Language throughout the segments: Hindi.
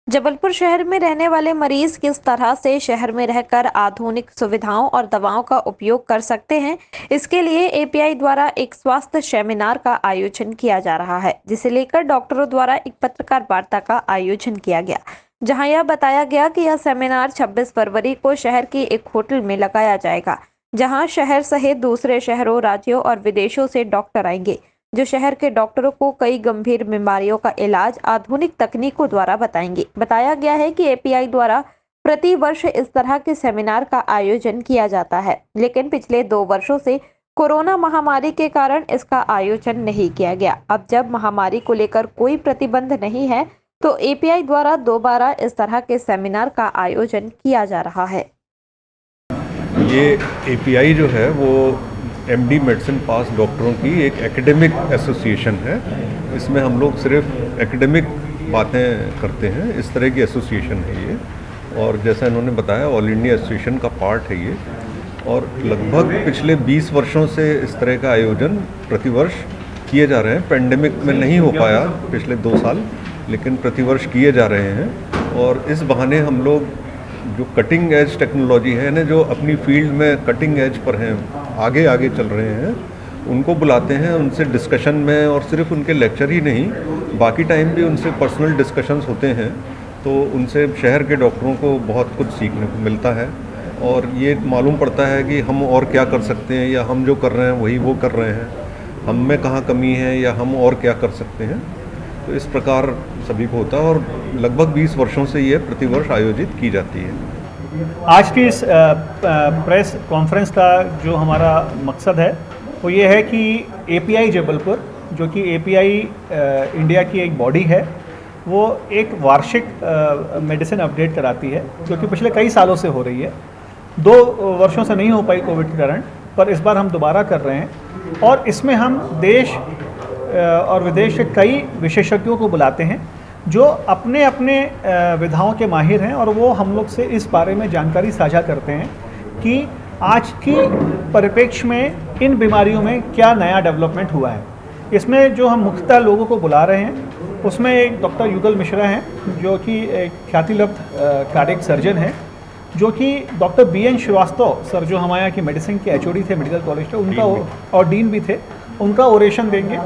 जबलपुर शहर में रहने वाले मरीज किस तरह से शहर में रहकर आधुनिक सुविधाओं और दवाओं का उपयोग कर सकते हैं, इसके लिए एपीआई द्वारा एक स्वास्थ्य सेमिनार का आयोजन किया जा रहा है, जिसे लेकर डॉक्टरों द्वारा एक पत्रकार वार्ता का आयोजन किया गया, जहां यह बताया गया कि यह सेमिनार 26 फरवरी को शहर के एक होटल में लगाया जाएगा, जहां शहर सहित दूसरे शहरों, राज्यों और विदेशों से डॉक्टर आएंगे, जो शहर के डॉक्टरों को कई गंभीर बीमारियों का इलाज आधुनिक तकनीकों द्वारा बताएंगे। बताया गया है कि एपीआई द्वारा प्रति वर्ष इस तरह के सेमिनार का आयोजन किया जाता है, लेकिन पिछले 2 वर्षों से कोरोना महामारी के कारण इसका आयोजन नहीं किया गया। अब जब महामारी को लेकर कोई प्रतिबंध नहीं है, तो एपीआई द्वारा दोबारा इस तरह के सेमिनार का आयोजन किया जा रहा है। ये एपीआई जो है वो एमडी मेडिसिन पास डॉक्टरों की एक एकेडमिक एसोसिएशन है। इसमें हम लोग सिर्फ एकेडमिक बातें करते हैं, इस तरह की एसोसिएशन है ये। और जैसा इन्होंने बताया, ऑल इंडिया एसोसिएशन का पार्ट है ये। और लगभग पिछले 20 वर्षों से इस तरह का आयोजन प्रतिवर्ष किए जा रहे हैं। पेंडेमिक में नहीं हो पाया पिछले 2 साल, लेकिन प्रतिवर्ष किए जा रहे हैं। और इस बहाने हम लोग जो कटिंग एज टेक्नोलॉजी है ना, जो अपनी फील्ड में कटिंग एज पर हैं, आगे आगे चल रहे हैं, उनको बुलाते हैं, उनसे डिस्कशन में, और सिर्फ उनके लेक्चर ही नहीं, बाकी टाइम भी उनसे पर्सनल डिस्कशंस होते हैं। तो उनसे शहर के डॉक्टरों को बहुत कुछ सीखने को मिलता है, और ये मालूम पड़ता है कि हम और क्या कर सकते हैं, या हम जो कर रहे हैं वही वो कर रहे हैं, हम में कहाँ कमी है, या हम और क्या कर सकते हैं। तो इस प्रकार सभी को होता है, और लगभग 20 वर्षों से ये प्रतिवर्ष आयोजित की जाती है। आज की इस प्रेस कॉन्फ्रेंस का जो हमारा मकसद है वो ये है कि एपीआई जबलपुर, जो कि एपीआई इंडिया की एक बॉडी है, वो एक वार्षिक मेडिसिन अपडेट कराती है, जो कि पिछले कई सालों से हो रही है। 2 वर्षों से नहीं हो पाई कोविड के कारण, पर इस बार हम दोबारा कर रहे हैं। और इसमें हम देश और विदेश के कई विशेषज्ञों को बुलाते हैं, जो अपने अपने विधाओं के माहिर हैं, और वो हम लोग से इस बारे में जानकारी साझा करते हैं कि आज की परिप्रेक्ष्य में इन बीमारियों में क्या नया डेवलपमेंट हुआ है। इसमें जो हम मुख्यतः लोगों को बुला रहे हैं, उसमें एक डॉक्टर युगल मिश्रा हैं, जो कि एक ख्यातिलब्ध कार्डियक सर्जन हैं, जो कि डॉक्टर बीएन श्रीवास्तव सर, जो हमारे यहाँ की मेडिसिन के एचओडी थे मेडिकल कॉलेज के, उनका और डीन भी थे, उनका ओरेशन देंगे।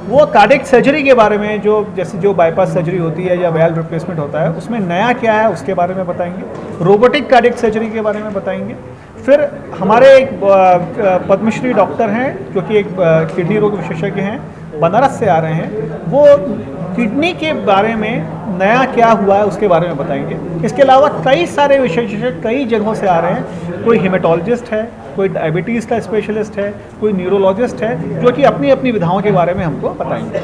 वो कार्डियक सर्जरी के बारे में, जो जैसे जो बाईपास सर्जरी होती है या वाल्व रिप्लेसमेंट होता है, उसमें नया क्या है उसके बारे में बताएंगे। रोबोटिक कार्डियक सर्जरी के बारे में बताएंगे। फिर हमारे एक पद्मश्री डॉक्टर हैं, जो कि एक किडनी रोग विशेषज्ञ हैं, बनारस से आ रहे हैं। वो किडनी के बारे में नया क्या हुआ है उसके बारे में बताएंगे। इसके अलावा कई सारे विशेषज्ञ कई जगहों से आ रहे हैं। कोई हेमेटोलॉजिस्ट है, कोई डायबिटीज़ का स्पेशलिस्ट है, कोई न्यूरोलॉजिस्ट है, जो कि अपनी अपनी विधाओं के बारे में हमको बताएंगे।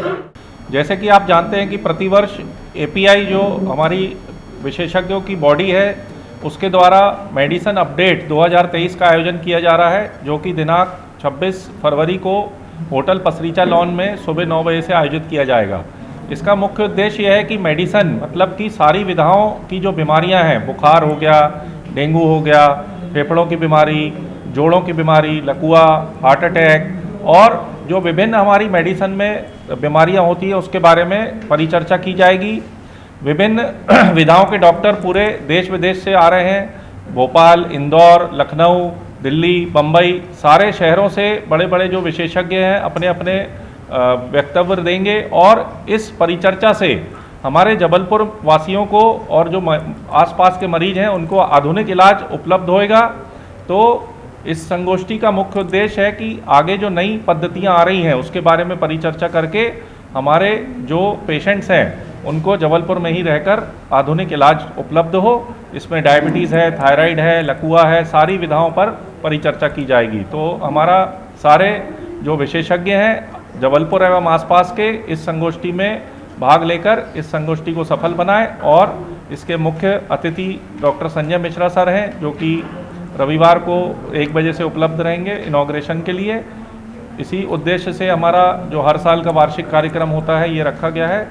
जैसे कि आप जानते हैं कि प्रतिवर्ष एपीआई जो हमारी विशेषज्ञों की बॉडी है, उसके द्वारा मेडिसिन अपडेट 2023 का आयोजन किया जा रहा है, जो कि दिनांक 26 फरवरी को होटल पसरीचा लॉन में सुबह 9 बजे से आयोजित किया जाएगा। इसका मुख्य उद्देश्य यह है कि मेडिसिन मतलब कि सारी विधाओं की जो बीमारियां हैं, बुखार हो गया, डेंगू हो गया, फेफड़ों की बीमारी, जोड़ों की बीमारी, लकवा, हार्ट अटैक, और जो विभिन्न हमारी मेडिसिन में बीमारियां होती हैं उसके बारे में परिचर्चा की जाएगी। विभिन्न विधाओं के डॉक्टर पूरे देश विदेश से आ रहे हैं। भोपाल, इंदौर, लखनऊ, दिल्ली, बम्बई, सारे शहरों से बड़े बड़े जो विशेषज्ञ हैं अपने अपने वक्तव्य देंगे, और इस परिचर्चा से हमारे जबलपुर वासियों को और जो आसपास के मरीज हैं उनको आधुनिक इलाज उपलब्ध होएगा। तो इस संगोष्ठी का मुख्य उद्देश्य है कि आगे जो नई पद्धतियां आ रही हैं उसके बारे में परिचर्चा करके हमारे जो पेशेंट्स हैं उनको जबलपुर में ही रहकर आधुनिक इलाज उपलब्ध हो। इसमें डायबिटीज़ है, थायराइड है, लकवा है, सारी विधाओं पर परिचर्चा की जाएगी। तो हमारा सारे जो विशेषज्ञ हैं जबलपुर एवं आसपास के इस संगोष्ठी में भाग लेकर इस संगोष्ठी को सफल बनाएं। और इसके मुख्य अतिथि डॉक्टर संजय मिश्रा सर हैं, जो कि रविवार को 1 बजे से उपलब्ध रहेंगे इनॉग्रेशन के लिए। इसी उद्देश्य से हमारा जो हर साल का वार्षिक कार्यक्रम होता है ये रखा गया है।